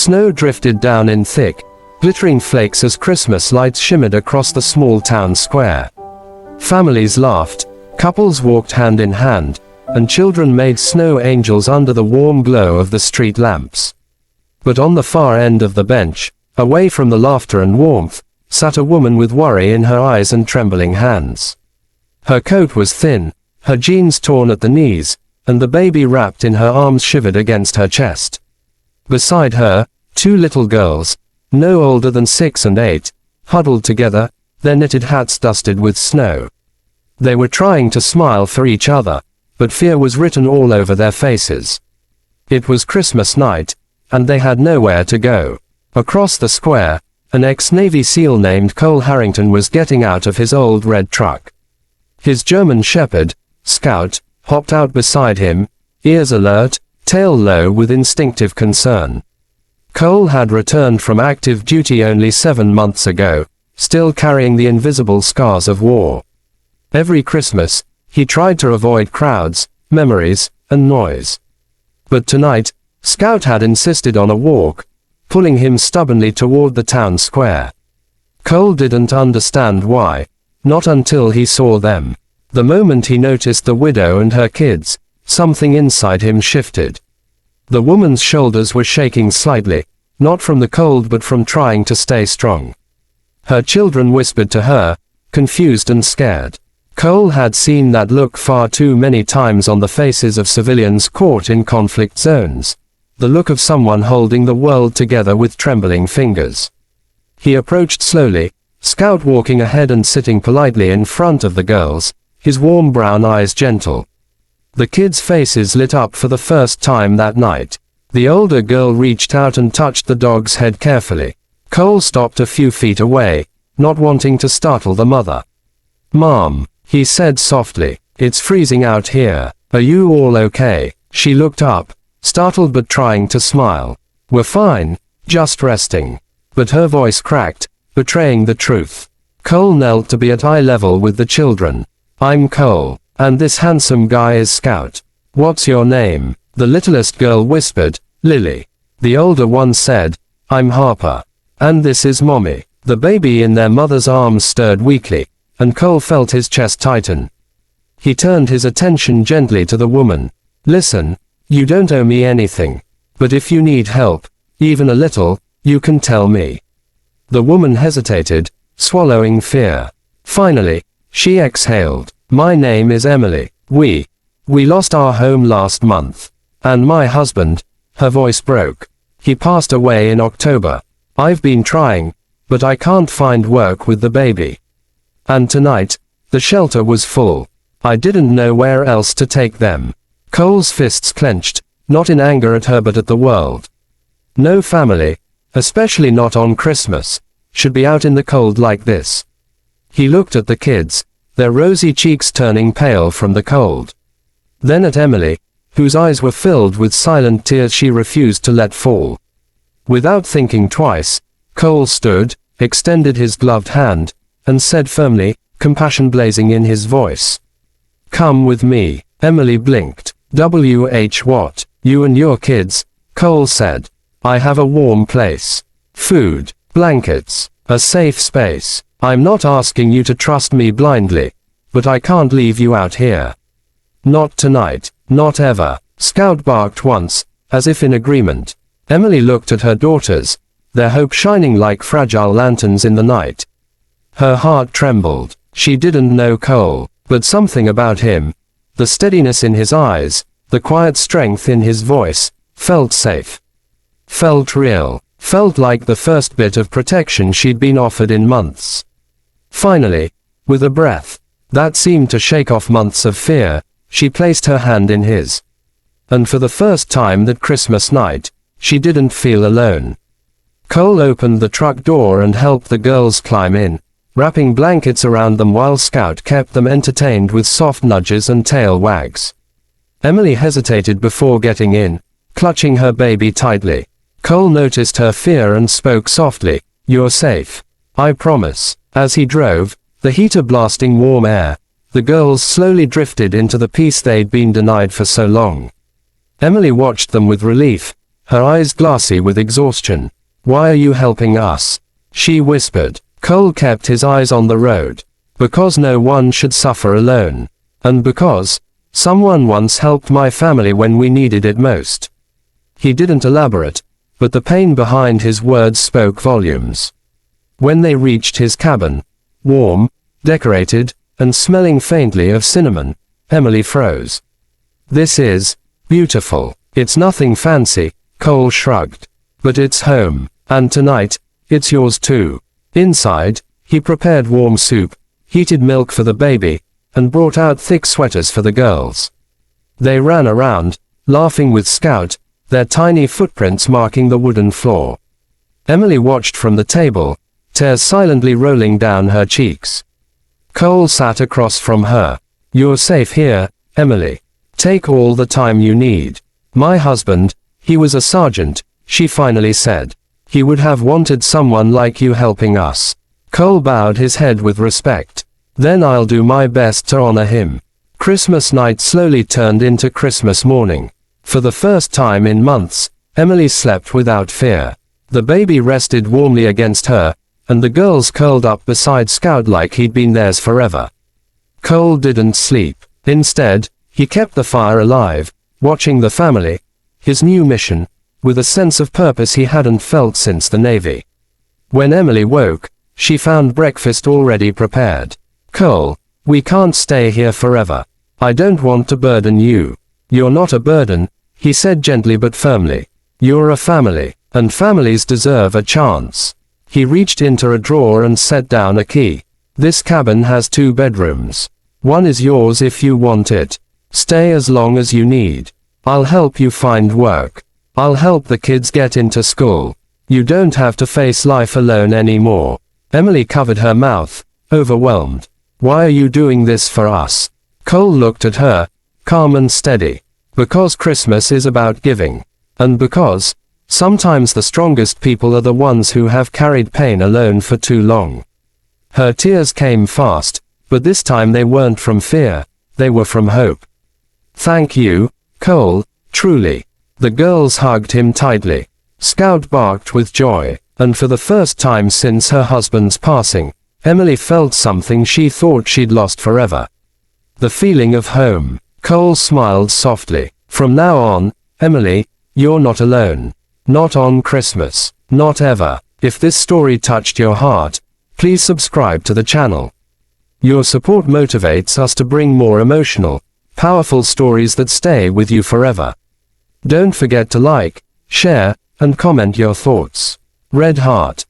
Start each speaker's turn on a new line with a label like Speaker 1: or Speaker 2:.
Speaker 1: Snow drifted down in thick, glittering flakes as Christmas lights shimmered across the small town square. Families laughed, couples walked hand in hand, and children made snow angels under the warm glow of the street lamps. But on the far end of the bench, away from the laughter and warmth, sat a woman with worry in her eyes and trembling hands. Her coat was thin, her jeans torn at the knees, and the baby wrapped in her arms shivered against her chest. Beside her, two little girls, no older than 6 and 8, huddled together, their knitted hats dusted with snow. They were trying to smile for each other, but fear was written all over their faces. It was Christmas night, and they had nowhere to go. Across the square, an ex-Navy SEAL named Cole Harrington was getting out of his old red truck. His German Shepherd, Scout, hopped out beside him, ears alert, tail low with instinctive concern. Cole had returned from active duty only 7 months ago, still carrying the invisible scars of war. Every Christmas, he tried to avoid crowds, memories, and noise. But tonight, Scout had insisted on a walk, pulling him stubbornly toward the town square. Cole didn't understand why, not until he saw them. The moment he noticed the widow and her kids, something inside him shifted. The woman's shoulders were shaking slightly, not from the cold but from trying to stay strong. Her children whispered to her, confused and scared. Cole had seen that look far too many times on the faces of civilians caught in conflict zones. The look of someone holding the world together with trembling fingers. He approached slowly, Scout walking ahead and sitting politely in front of the girls, his warm brown eyes gentle. The kids' faces lit up for the first time that night. The older girl reached out and touched the dog's head carefully. Cole stopped a few feet away, not wanting to startle the mother. "Mom," he said softly, "it's freezing out here. Are you all okay?" She looked up, startled but trying to smile. "We're fine, just resting." But her voice cracked, betraying the truth. Cole knelt to be at eye level with the children. "I'm Cole, and this handsome guy is Scout. What's your name?" The littlest girl whispered, "Lily." The older one said, "I'm Harper. And this is Mommy." The baby in their mother's arms stirred weakly, and Cole felt his chest tighten. He turned his attention gently to the woman. "Listen, you don't owe me anything. But if you need help, even a little, you can tell me." The woman hesitated, swallowing fear. Finally, she exhaled. "My name is Emily. We lost our home last month. And my husband," her voice broke. "He passed away in October. I've been trying, but I can't find work with the baby. And tonight, the shelter was full. I didn't know where else to take them." Cole's fists clenched, not in anger at her but at the world. No family, especially not on Christmas, should be out in the cold like this. He looked at the kids, their rosy cheeks turning pale from the cold. Then at Emily, whose eyes were filled with silent tears she refused to let fall. Without thinking twice, Cole stood, extended his gloved hand, and said firmly, compassion blazing in his voice, "Come with me." Emily blinked. What? You and your kids?" Cole said. "I have a warm place. Food, blankets, a safe space. I'm not asking you to trust me blindly, but I can't leave you out here. Not tonight, not ever." Scout barked once, as if in agreement. Emily looked at her daughters, their hope shining like fragile lanterns in the night. Her heart trembled. She didn't know Cole, but something about him, the steadiness in his eyes, the quiet strength in his voice, felt safe. Felt real. Felt like the first bit of protection she'd been offered in months. Finally, with a breath that seemed to shake off months of fear, she placed her hand in his. And for the first time that Christmas night, she didn't feel alone. Cole opened the truck door and helped the girls climb in, wrapping blankets around them while Scout kept them entertained with soft nudges and tail wags. Emily hesitated before getting in, clutching her baby tightly. Cole noticed her fear and spoke softly, "You're safe. I promise." As he drove, the heater blasting warm air, the girls slowly drifted into the peace they'd been denied for so long. Emily watched them with relief, her eyes glassy with exhaustion. "Why are you helping us?" she whispered. Cole kept his eyes on the road. "Because no one should suffer alone. And because someone once helped my family when we needed it most." He didn't elaborate, but the pain behind his words spoke volumes. When they reached his cabin, warm, decorated, and smelling faintly of cinnamon, Emily froze. "This is beautiful. It's nothing fancy," Cole shrugged. "But it's home. And tonight, it's yours too." Inside, he prepared warm soup, heated milk for the baby, and brought out thick sweaters for the girls. They ran around, laughing with Scout, their tiny footprints marking the wooden floor. Emily watched from the table, tears silently rolling down her cheeks. Cole sat across from her. "You're safe here, Emily. Take all the time you need. My husband, he was a sergeant," she finally said. "He would have wanted someone like you helping us." Cole bowed his head with respect. "Then I'll do my best to honor him." Christmas night slowly turned into Christmas morning. For the first time in months, Emily slept without fear. The baby rested warmly against her, and the girls curled up beside Scout like he'd been theirs forever. Cole didn't sleep. Instead, he kept the fire alive, watching the family, his new mission, with a sense of purpose he hadn't felt since the Navy. When Emily woke, she found breakfast already prepared. "Cole, we can't stay here forever. I don't want to burden you." "You're not a burden," he said gently but firmly. "You're a family, and families deserve a chance." He reached into a drawer and set down a key. "This cabin has 2 bedrooms. One is yours if you want it. Stay as long as you need. I'll help you find work. I'll help the kids get into school. You don't have to face life alone anymore." Emily covered her mouth, overwhelmed. "Why are you doing this for us?" Cole looked at her, calm and steady. "Because Christmas is about giving. And because sometimes the strongest people are the ones who have carried pain alone for too long." Her tears came fast, but this time they weren't from fear, they were from hope. "Thank you, Cole, truly." The girls hugged him tightly. Scout barked with joy, and for the first time since her husband's passing, Emily felt something she thought she'd lost forever. The feeling of home. Cole smiled softly. "From now on, Emily, you're not alone. Not on Christmas. Not ever." If this story touched your heart, please subscribe to the channel. Your support motivates us to bring more emotional, powerful stories that stay with you forever. Don't forget to like, share, and comment your thoughts. Red Heart.